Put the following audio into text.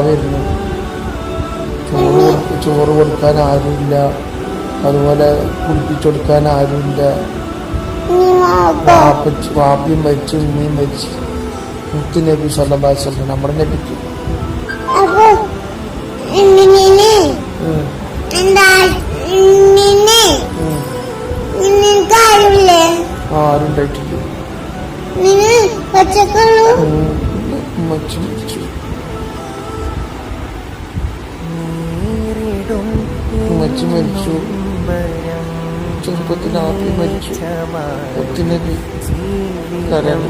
വരുന്നു. ചോറ് കൊടുക്കാൻ ആരുമില്ല, അതുപോലെ കുടിപ്പിച്ചെടുക്കാൻ ആരുമില്ല. വാപ്പിയും മരിച്ചു, ഉമ്മയും മരിച്ചു. മുത്ത് നബി സല്ലല്ലാഹു അലൈഹി വസല്ലം നമ്മുടെ നബിക്ക്. ആരുണ്ടായിട്ടില്ല. ഉമ്മച്ചി മരിച്ചു, ചെറുപ്പത്തിൽ ആപ്പി മരിച്ചു. മുത്ത് നബി കരയാൻ